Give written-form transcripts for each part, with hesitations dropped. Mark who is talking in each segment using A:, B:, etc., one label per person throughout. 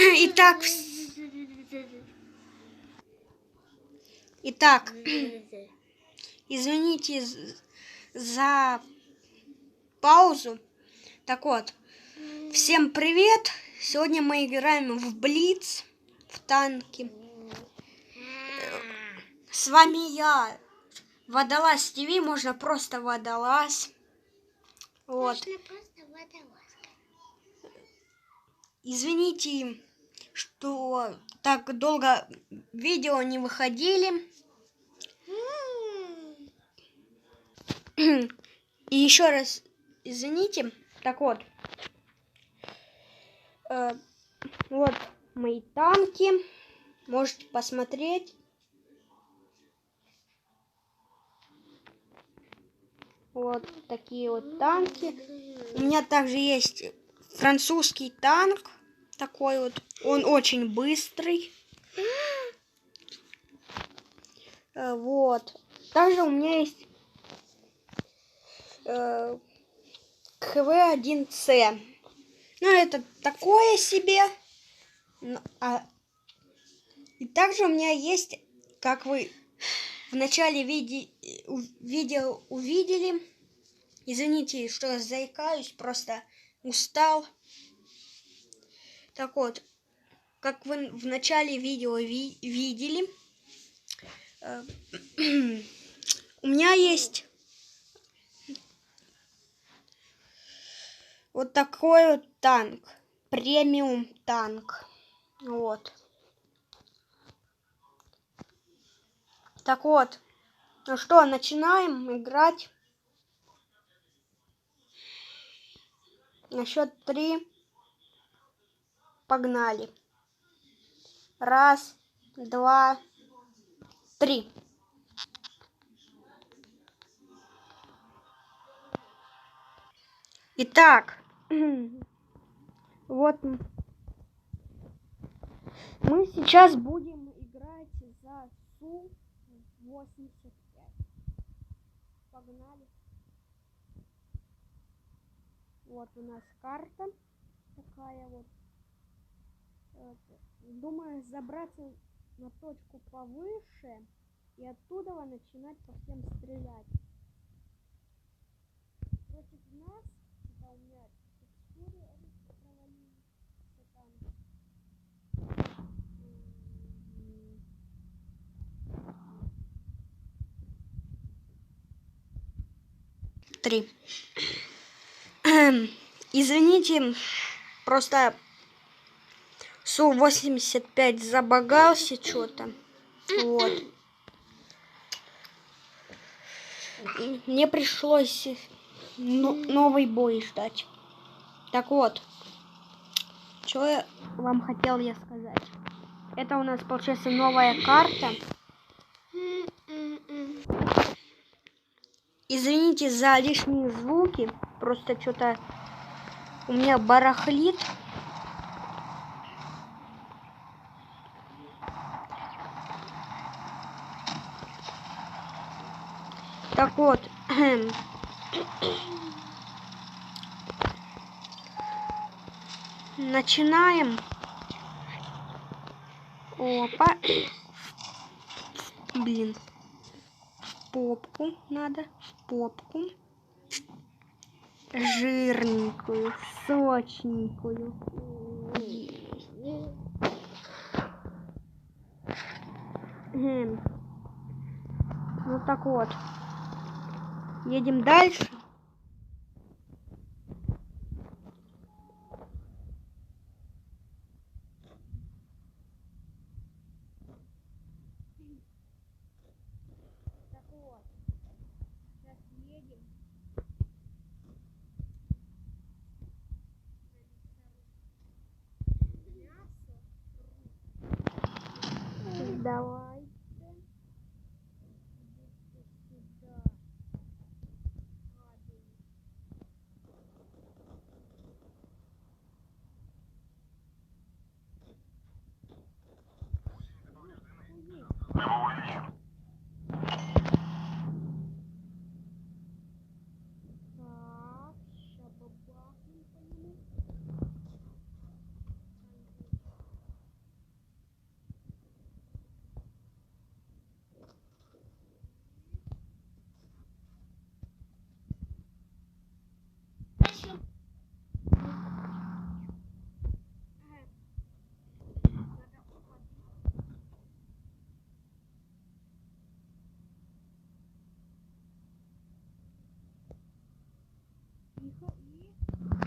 A: Итак, извините за паузу. Так вот, всем привет! Сегодня мы играем в Блиц, в танки. С вами я, Водолаз ТВ, можно просто Водолаз. Вот.
B: Можно просто Водолаз.
A: Извините, что так долго видео не выходили. И еще раз извините. Так вот. Вот мои танки. Можете посмотреть. Вот такие вот танки. У меня также есть французский танк. Такой вот. Он очень быстрый. Вот. Также у меня есть КВ-1С. Ну, это такое себе. И также у меня есть, как вы в начале видео увидели. Извините, что заикаюсь, просто устал. Так вот, как вы в начале видео видели, у меня есть вот такой вот танк, премиум танк. Вот. Так вот, ну что, начинаем играть. На счет 3. Погнали. 1, 2, 3. Итак, вот мы сейчас будем играть за Су-85. Погнали. Вот у нас карта такая вот. Думаю, забраться на точку повыше и оттуда начинать по всем стрелять. Против нас, это у меня текстуры провалились. Три. Извините, просто Су-85 забагался что-то. Вот. Мне пришлось новый бой ждать. Так вот, что я вам хотел сказать. Это у нас получается новая карта. Извините за лишние звуки. Просто что-то у меня барахлит. Так вот. Начинаем. Опа. Блин. Попку надо. Попку. Жирненькую, сочненькую. Ну так вот. Едем дальше. Так вот. Сейчас едем. Давай.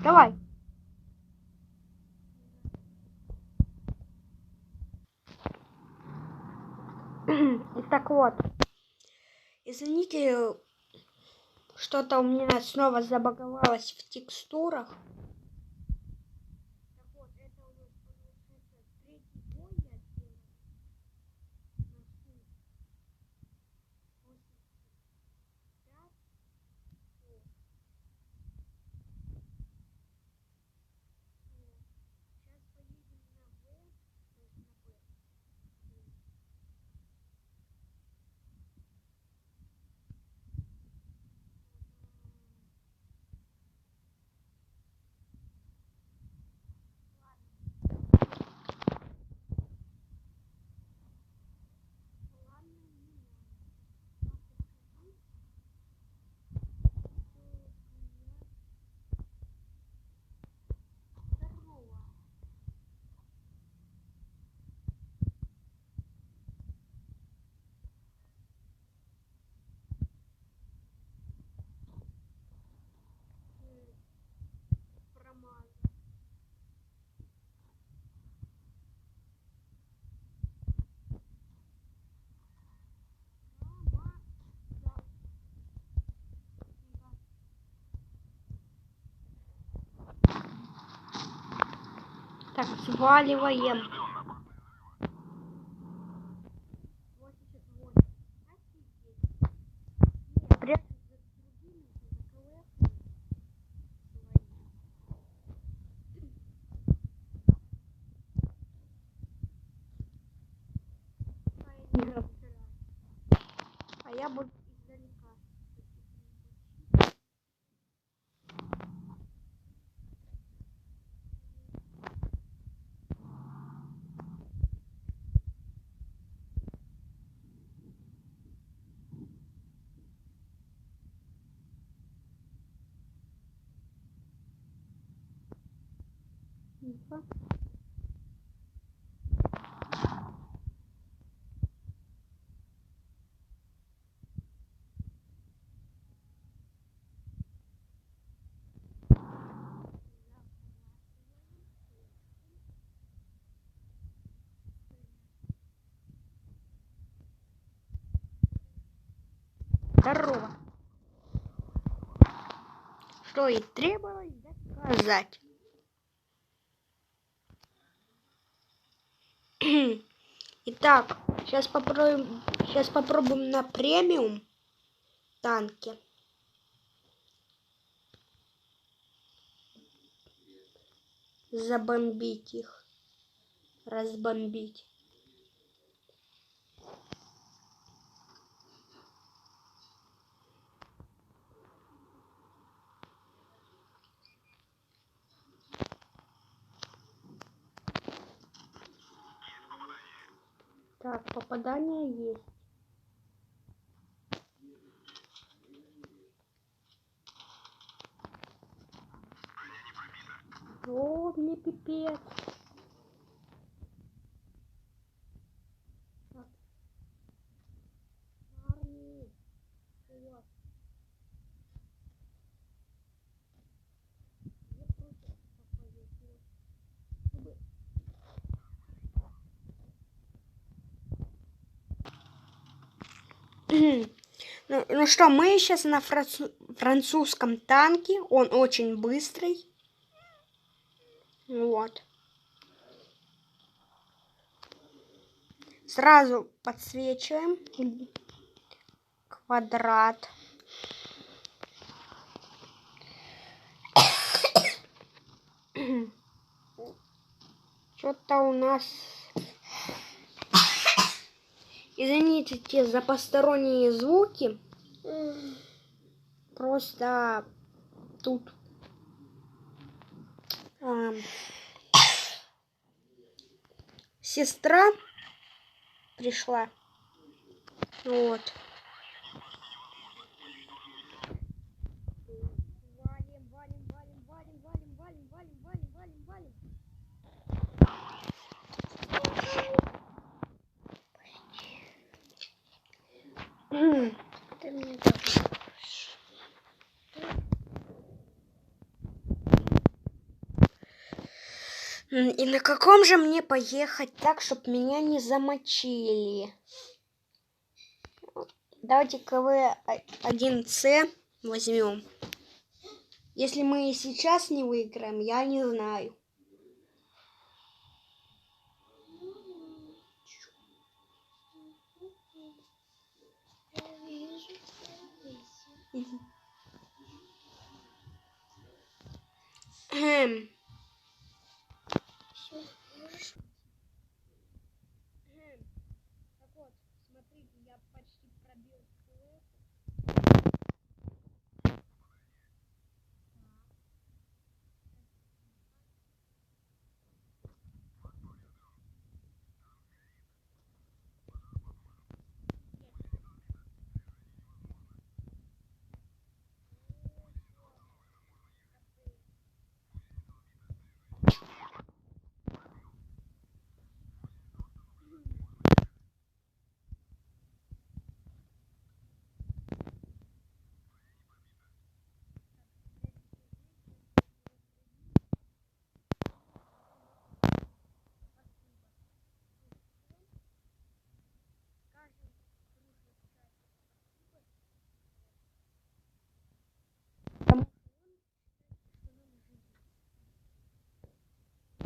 A: Давай. Итак, вот. Извините, что-то у меня снова забаговалось в текстурах. Так вот, это у нас получается третий бой я делаю. Сейчас поедем на Б, то есть на Б. Так, сваливаем. А я буду издалека. Здорово. Что и требовалось доказать. Итак, сейчас попробуем на премиум танке. Забомбить их. Разбомбить. Так, попадание есть. О, мне пипец. Так. Парни. Вот. Я просто повезло. Ну что, мы сейчас на французском танке. Он очень быстрый. Вот. Сразу подсвечиваем. Квадрат. Что-то у нас... Извините за посторонние звуки. Просто тут сестра пришла. Вот. Ты мне И на каком же мне поехать так, чтобы меня не замочили? Давайте КВ-1С возьмем. Если мы и сейчас не выиграем, я не знаю. Так вот, смотрите, я почти пробил КВ.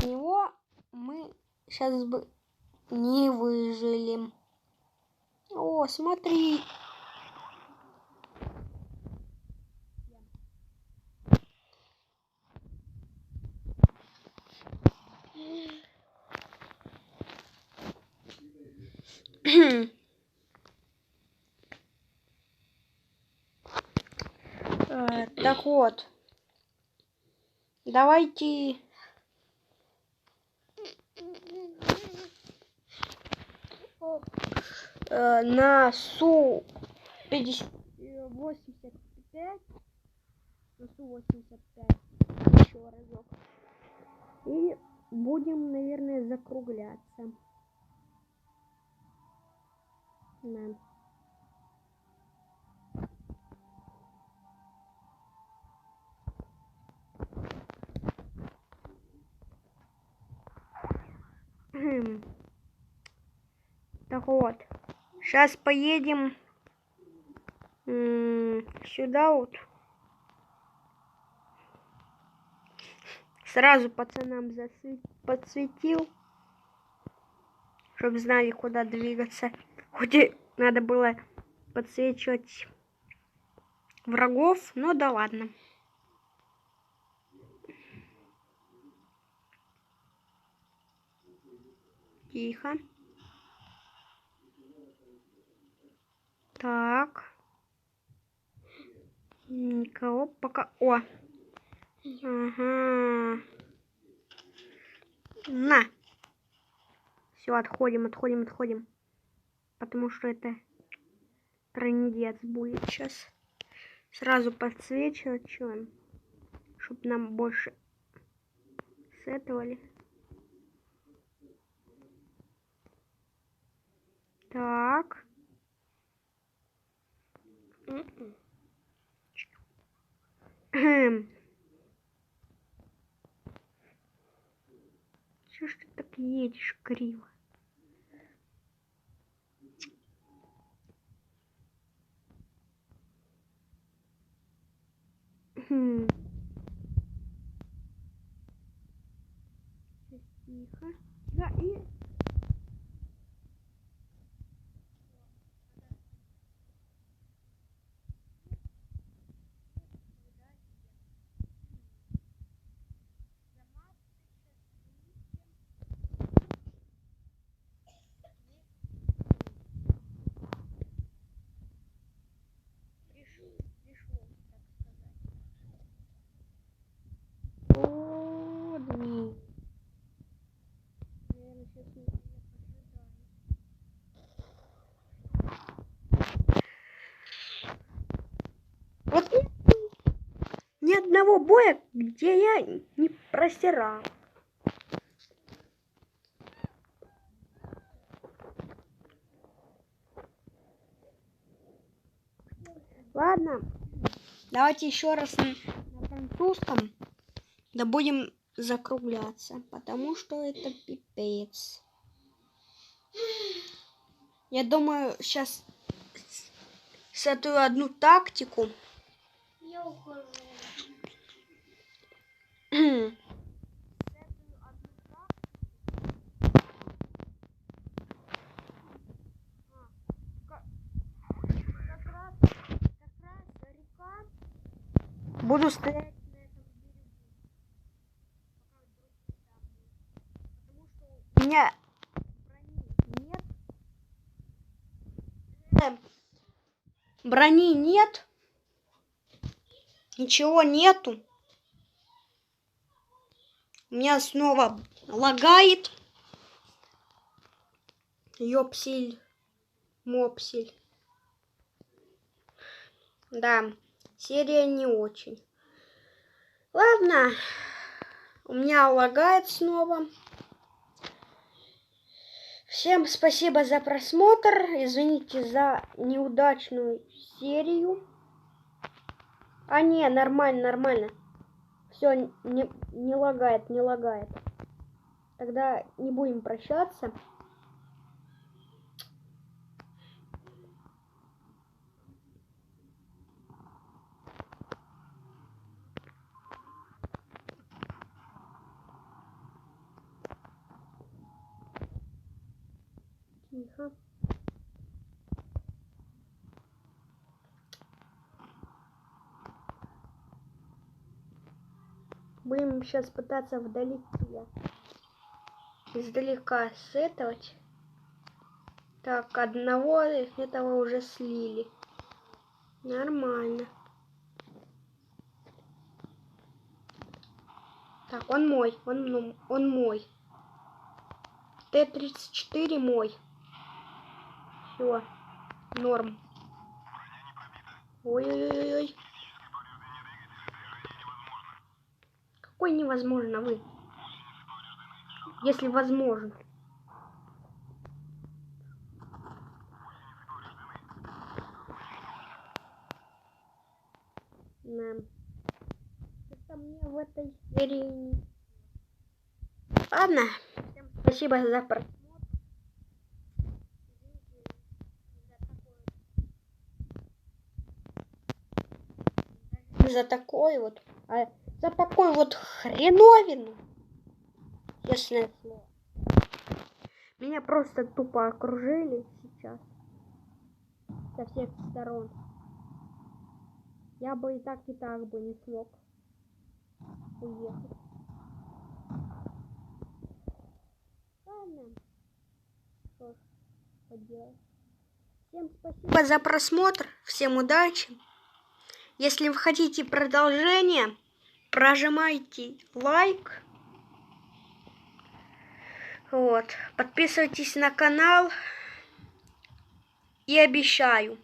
A: Него мы сейчас бы не выжили. О, смотри. Так вот. Давайте на Су-85, на Су-85 еще разок. И будем, наверное, закругляться. Да. Так вот, сейчас поедем сюда вот. Сразу пацанам подсветил, чтобы знали, куда двигаться. Хоть и надо было подсвечивать врагов, но да ладно. Тихо. Так. Никого пока... О! Ага. На! Все, отходим. Потому что это трындец будет сейчас. Сразу подсвечивать, чтобы нам больше сетовали. Так. Чё ж ты так едешь криво? Тихо. Да, и... Вот ни одного боя, где я не просирал. Ладно, давайте еще раз на французском. Да будем закругляться, потому что это пипец. Я думаю, сейчас сотру одну тактику.
B: Я ухожу.
A: Буду стоять на этом берегу. Потому что у меня брони нет. Ничего нету. У меня снова лагает. Ёпсель, мопсель. Да, серия не очень. Ладно, у меня лагает снова. Всем спасибо за просмотр. Извините за неудачную серию. А не, нормально, нормально. Все, не лагает, не лагает. Тогда не будем прощаться. Тихо. Будем сейчас пытаться вдалеке. Издалека сетовать. Так, одного этого уже слили. Нормально. Так, он мой. Он мой. Т-34 мой. Все. Норм. Ой-ой-ой. Какой невозможно вы? Если возможно. Да. Это мне в этой серии. Ладно. Всем спасибо за просмотр. За такой вот. За такой вот хреновину. Честное слово. Меня просто тупо окружили сейчас. Со всех сторон. Я бы и так бы не смог уехать. Ладно. Что ж поделать. Всем спасибо за просмотр. Всем удачи. Если вы хотите продолжение, прожимайте лайк. Вот. Подписывайтесь на канал. И обещаю,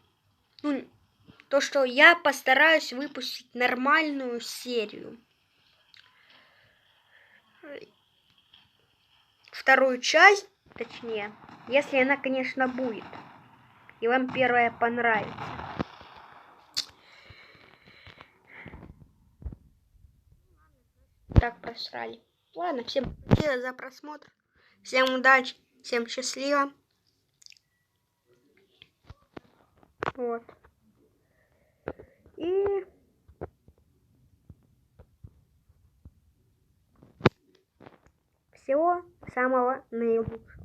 A: то, что я постараюсь выпустить нормальную серию. Вторую часть, точнее, если она, конечно, будет. И вам первая понравится. Так просрали. Ладно, всем спасибо за просмотр. Всем удачи, всем счастливо. Вот. И всего самого наилучшего.